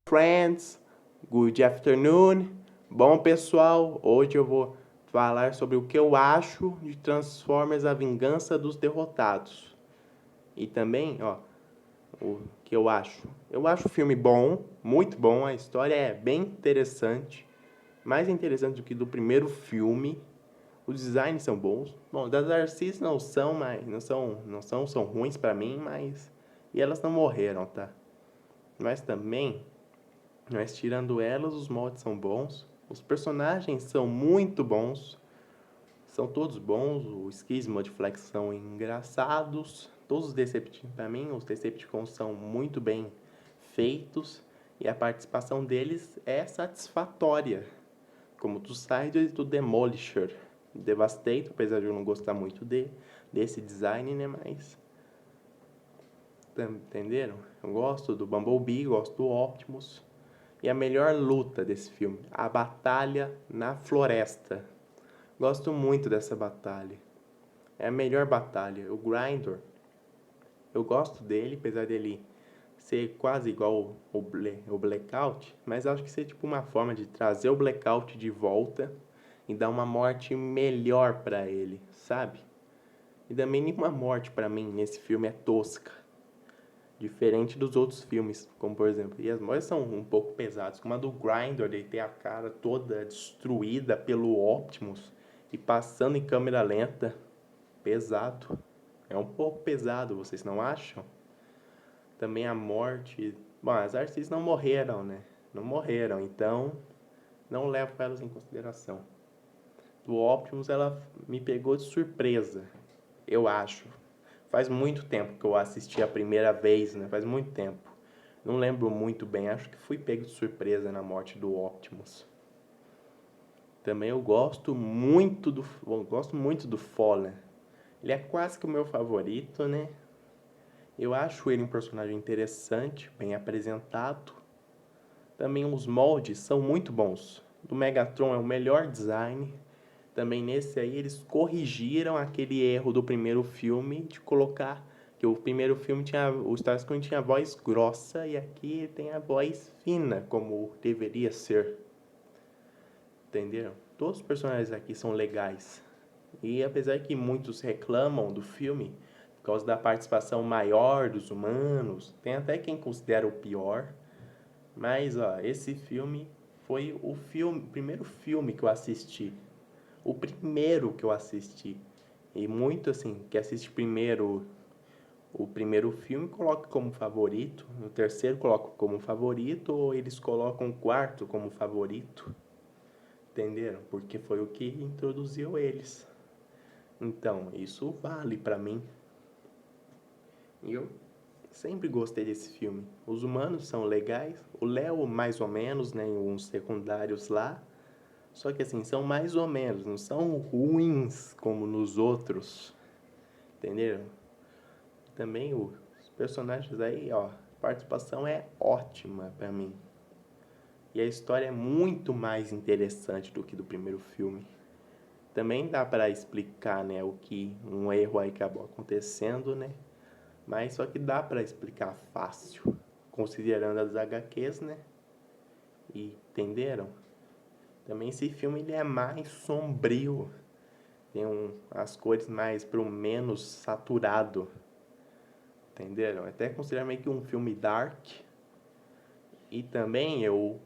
Friends, good afternoon. Bom, pessoal, hoje eu vou falar sobre o que eu acho de Transformers: A Vingança dos Derrotados. E também, o que eu acho. Eu acho o filme bom, muito bom, a história é bem interessante, mais interessante do que do primeiro filme. Os designs são bons. Bom, das Arcees não são, mas são ruins pra mim, mas e elas não morreram, tá? Mas também, mas tirando elas, os moldes são bons. Os personagens são muito bons. São todos bons. O Skizz e o Mudflex são engraçados. Todos os Decepticons, para mim, os Decepticons são muito bem feitos. E a participação deles é satisfatória. Como do Sider e do Demolisher. Devastator, apesar de eu não gostar muito desse design, né? Mas entenderam? Eu gosto do Bumblebee, gosto do Optimus. E a melhor luta desse filme, a batalha na floresta. Gosto muito dessa batalha. É a melhor batalha. O Grindor, eu gosto dele, apesar dele ser quase igual o Blackout, mas acho que ser tipo uma forma de trazer o Blackout de volta e dar uma morte melhor pra ele, sabe? E também nenhuma morte pra mim nesse filme é tosca. Diferente dos outros filmes, como por exemplo, e as mortes são um pouco pesadas, como a do Grindor, ele ter a cara toda destruída pelo Optimus e passando em câmera lenta, pesado. É um pouco pesado, vocês não acham? Também a morte, bom, as Arcees não morreram, né? Não morreram, então não levo elas em consideração. Do Optimus, ela me pegou de surpresa, eu acho. Faz muito tempo que eu assisti a primeira vez, né? Faz muito tempo. Não lembro muito bem, acho que fui pego de surpresa na morte do Optimus. Também eu gosto muito do Fallen. Ele é quase que o meu favorito, né? Eu acho ele um personagem interessante, bem apresentado. Também os moldes são muito bons. Do Megatron é o melhor design. Também nesse aí eles corrigiram aquele erro do primeiro filme de colocar que o primeiro filme tinha o Starscream tinha a voz grossa e aqui tem a voz fina, como deveria ser. Entenderam? Todos os personagens aqui são legais. E apesar que muitos reclamam do filme por causa da participação maior dos humanos, tem até quem considera o pior. Mas esse filme foi o primeiro filme que eu assisti. O primeiro que eu assisti. E muito assim, que assiste primeiro o primeiro filme coloca como favorito, o terceiro coloca como favorito, ou eles colocam o quarto como favorito. Entenderam? Porque foi o que introduziu eles. Então, isso vale pra mim. E eu sempre gostei desse filme. Os humanos são legais, o Léo mais ou menos, né, e uns secundários lá. Só que assim, são mais ou menos, não são ruins como nos outros. Entenderam? Também os personagens aí, a participação é ótima pra mim. E a história é muito mais interessante do que do primeiro filme. Também dá pra explicar, né, o que um erro aí acabou acontecendo, né? Mas só que dá pra explicar fácil, considerando as HQs, né? E entenderam? Também esse filme ele é mais sombrio, tem as cores mais pro menos saturado. Entenderam? Até considero meio que um filme dark. E também eu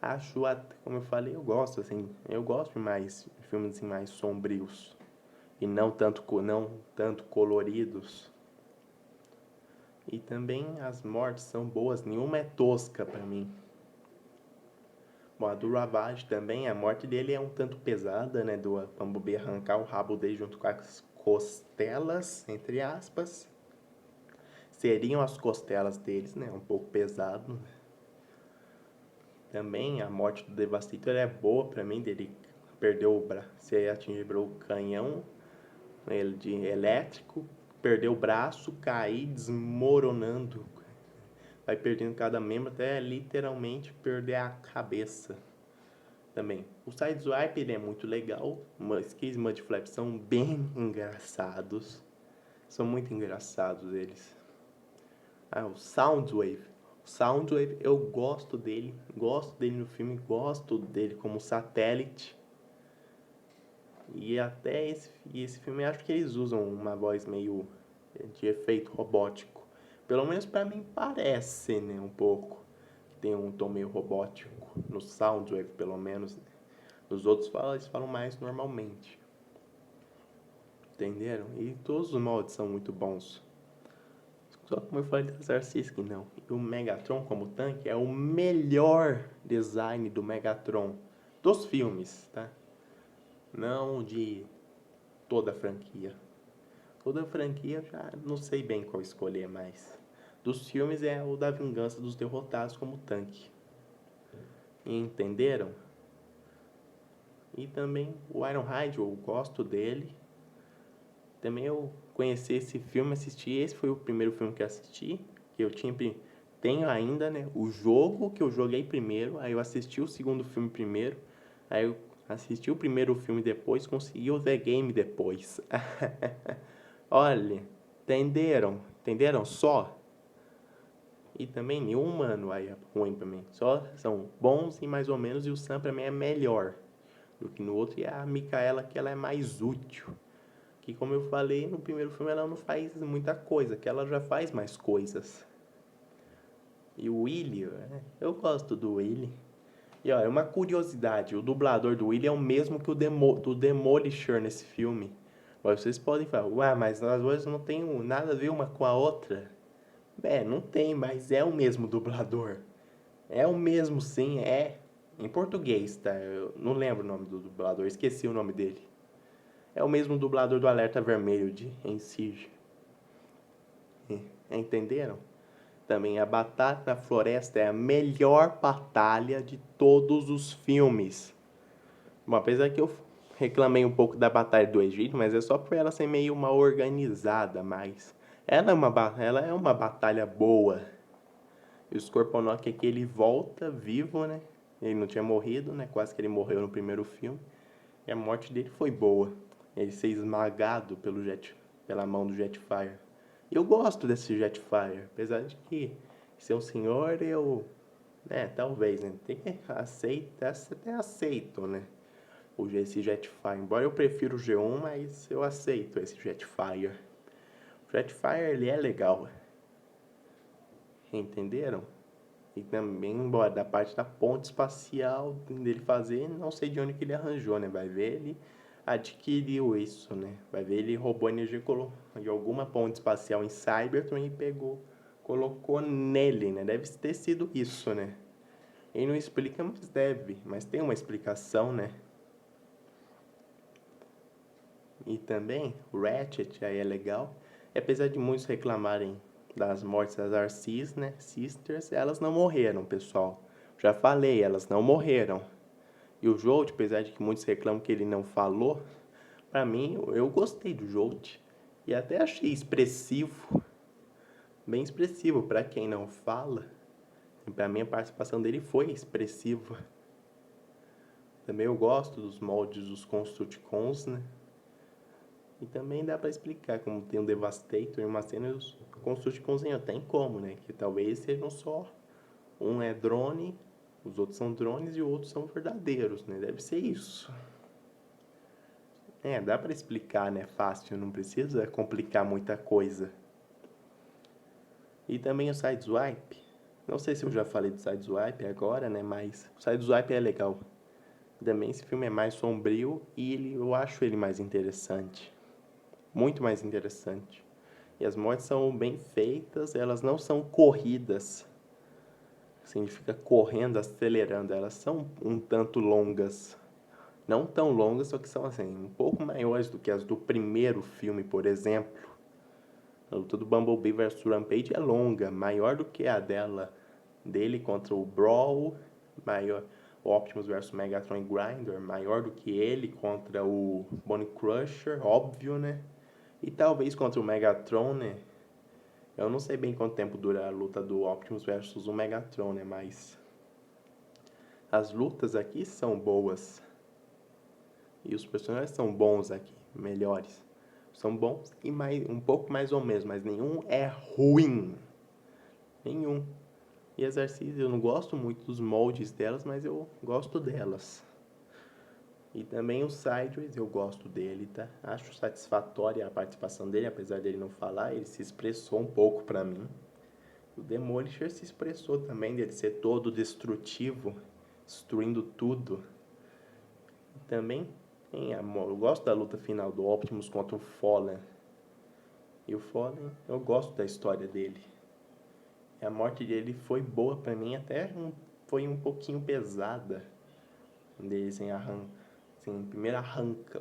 acho, como eu falei, eu gosto de mais filmes assim, mais sombrios e não tanto coloridos. E também as mortes são boas, nenhuma é tosca pra mim. Bom, a do Ravage também, a morte dele é um tanto pesada, né? Do Bumblebee arrancar o rabo dele junto com as costelas, entre aspas. Seriam as costelas deles, né? Um pouco pesado. Também a morte do Devastator é boa pra mim, dele perdeu o braço, se atingir o canhão ele de elétrico, perdeu o braço, cair desmoronando, vai perdendo cada membro até literalmente perder a cabeça. Também o Sideswipe ele é muito legal, os Skizz e Mudflap são bem engraçados, são muito engraçados eles. O Soundwave Soundwave, eu gosto dele no filme, gosto dele como satélite. E até esse filme, acho que eles usam uma voz meio de efeito robótico. Pelo menos pra mim parece, né, um pouco. Tem um tom meio robótico no Soundwave, pelo menos. Nos outros eles falam mais normalmente. Entenderam? E todos os moldes são muito bons. Só como eu falei do Zarsiski, não. E o Megatron como tanque é o melhor design do Megatron dos filmes, tá? Não de toda a franquia. Toda a franquia eu já não sei bem qual escolher mais. Dos filmes é o da Vingança dos Derrotados como tanque. Entenderam? E também o Ironhide, eu gosto dele. Também eu conheci esse filme, assisti. Esse foi o primeiro filme que eu assisti. Que eu tenho ainda, né? O jogo que eu joguei primeiro. Aí eu assisti o segundo filme primeiro. Aí eu assisti o primeiro filme depois. Consegui o The Game depois. Olha, entenderam? Entenderam só? E também nenhum humano aí é ruim pra mim. Só são bons e mais ou menos. E o Sam pra mim é melhor do que no outro. E a Micaela que ela é mais útil. Que como eu falei, no primeiro filme ela não faz muita coisa. Que ela já faz mais coisas. E o Willy, eu gosto do Willy. E olha, uma curiosidade. O dublador do Willy é o mesmo que o do Demolisher nesse filme. Mas vocês podem falar, ué, mas as vozes não tem nada a ver uma com a outra. Não tem, mas é o mesmo dublador. É o mesmo, sim, é. Em português, tá? Eu não lembro o nome do dublador, esqueci o nome dele. É o mesmo dublador do Alerta Vermelho em Siege. Entenderam? Também a Batalha na Floresta é a melhor batalha de todos os filmes. Bom, apesar que eu reclamei um pouco da Batalha do Egito, mas é só por ela ser meio mal organizada, mas ela é uma batalha boa. E o Scorponok aqui, ele volta vivo, né? Ele não tinha morrido, né? Quase que ele morreu no primeiro filme. E a morte dele foi boa. Ele ser esmagado pela mão do Jetfire. E eu gosto desse Jetfire. Apesar de que ser um senhor, talvez, né? Tem que aceitar, até aceito, né? Esse Jetfire. Embora eu prefira o G1, mas eu aceito esse Jetfire. O Jetfire, ele é legal. Entenderam? E também, embora da parte da ponte espacial dele fazer, não sei de onde que ele arranjou, né? Vai ver, ele adquiriu isso, né? Vai ver, ele roubou energia de alguma ponte espacial em Cybertron e colocou nele, né? Deve ter sido isso, né? Ele não explica, mas tem uma explicação, né? E também, o Ratchet aí é legal. E apesar de muitos reclamarem das mortes das Arcees, né? Sisters, elas não morreram, pessoal. Já falei, elas não morreram. E o Jolt, apesar de que muitos reclamam que ele não falou, pra mim, eu gostei do Jolt. E até achei expressivo. Bem expressivo pra quem não fala. E pra mim a participação dele foi expressiva. Também eu gosto dos moldes dos Constructicons, né? E também dá pra explicar como tem um Devastator em uma cena e os Constructicons tem como, né? Que talvez sejam só. Um é drone, os outros são drones e os outros são verdadeiros, né? Deve ser isso. Dá pra explicar, né? Fácil, não precisa complicar muita coisa. E também o Sideswipe. Não sei se eu já falei do Sideswipe agora, né? Mas o Sideswipe é legal. Também esse filme é mais sombrio e eu acho ele mais interessante. Muito mais interessante. E as mortes são bem feitas, elas não são corridas. Significa correndo, acelerando. Elas são um tanto longas. Não tão longas, só que são assim, um pouco maiores do que as do primeiro filme, por exemplo. A luta do Bumblebee vs Rampage é longa, maior do que a dele contra o Brawl, maior, o Optimus vs Megatron e Grindor, maior do que ele contra o Bone Crusher, óbvio, né? E talvez contra o Megatron, né? Eu não sei bem quanto tempo dura a luta do Optimus versus o Megatron, né? Mas as lutas aqui são boas. E os personagens são bons aqui, melhores. São bons e um pouco mais ou menos, mas nenhum é ruim. Nenhum. E as Arcees, eu não gosto muito dos moldes delas, mas eu gosto delas. E também o Sideways, eu gosto dele, tá? Acho satisfatória a participação dele, apesar dele não falar, ele se expressou um pouco pra mim. O Demolisher se expressou também, dele ser todo destrutivo, destruindo tudo. E também, eu gosto da luta final do Optimus contra o Fallen. E o Fallen, eu gosto da história dele. E a morte dele foi boa pra mim, até foi um pouquinho pesada. Deles primeiro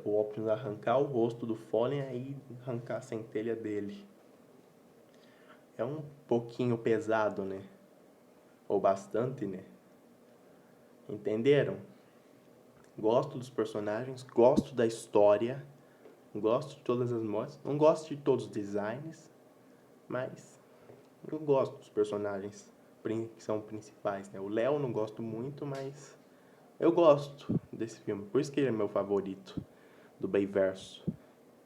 o Optimus arrancar o rosto do Fallen, aí arrancar a centelha dele. É um pouquinho pesado, né? Ou bastante, né? Entenderam? Gosto dos personagens, gosto da história, gosto de todas as mortes. Não gosto de todos os designs, mas eu gosto dos personagens que são principais, né? O Léo não gosto muito, mas eu gosto desse filme. Por isso que ele é meu favorito do Bayverso.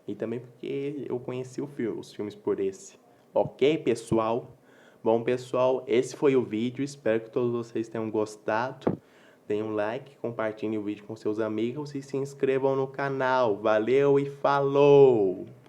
E também porque eu conheci os filmes por esse. Ok, pessoal? Bom, pessoal, esse foi o vídeo. Espero que todos vocês tenham gostado. Deem um like, compartilhem o vídeo com seus amigos e se inscrevam no canal. Valeu e falou!